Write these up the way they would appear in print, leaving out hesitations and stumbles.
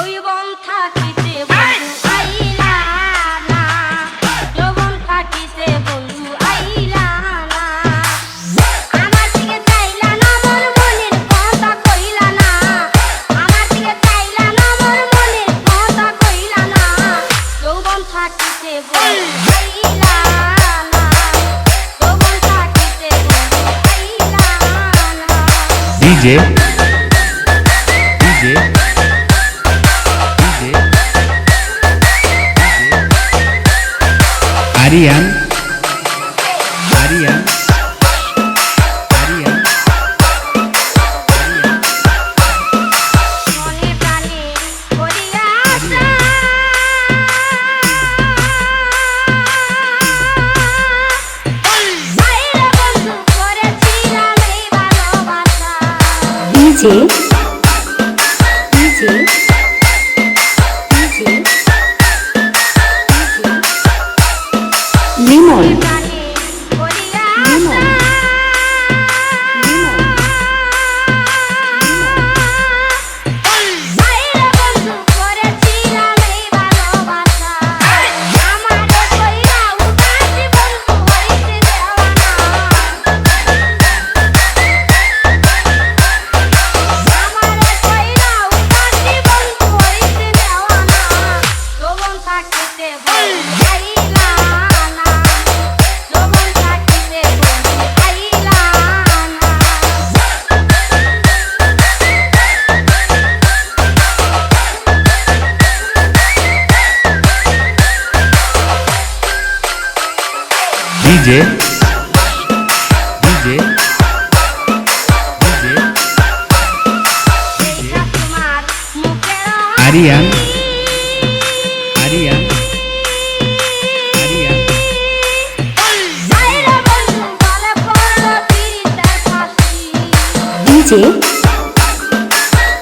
যৌবন থাকিতে বন্ধু আইলা না, যৌবন থাকিতে বন্ধু আইলা না। আমার দিকে চাইলা না, মোর মনের কথা কইলা না। আমার দিকে চাইলা না, মোর মনের কথা কইলা না। যৌবন থাকিতে বন্ধু আইলা না, যৌবন থাকিতে বন্ধু আইলা না। ডিজে Arian মনে প্রাণে করিয়া আশা, বাইরে বন্ধু করেছিলাম এই ভালোবাসা। ডিজে লিমন প্রাণে করিয়া আশা, বাইরে বন্ধু করেছিলাম এই ভালোবাসা। আমারে কইরা উদাসী বন্ধু হইতে দেওয়ানা। আমারে কইরা উদাসী বন্ধু হইতে দেওয়ানা। যৌবন থাকিতে বন্ধু আইলা না, যৌবন থাকিতে বন্ধু আইলা না। DJ দেখা তোমার মুখের Arian বাইরে বন্ধু গলে পড়লো তিরিশের ফাঁসি।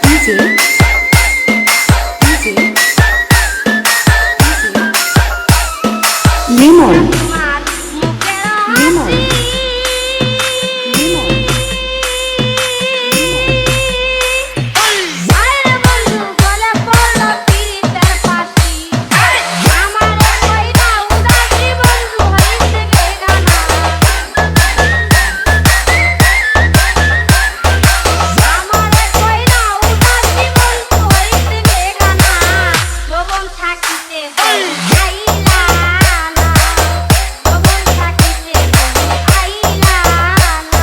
ডিজে লিমন তোমার মুখের লিমন বাইরে বন্ধু গলে পড়লো তিরিশের ফাঁসি। আমারে কইরা উদাসী বন্ধু হইতে বেগানা। আমারে কইরা উদাসী বন্ধু হইতে বেগানা। যৌবন থাকিতে বন্ধু আইলা না, যৌবন থাকিতে বন্ধু আইলা না।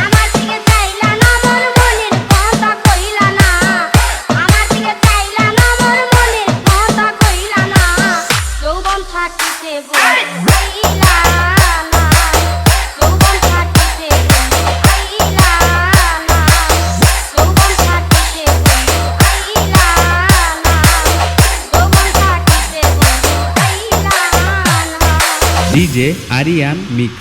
আমার দিকে চাইলা না, মোর মনের কথা কইলা না। আমার দিকে চাইলা না, মোর মনের কথা কইলা না। যৌবন থাকিতে বন্ধু আইলা না, যৌবন থাকিতে বন্ধু আইলা না, যৌবন থাকিতে বন্ধু আইলা না, যৌবন থাকিতে বন্ধু আইলা না। DJ Arian Mix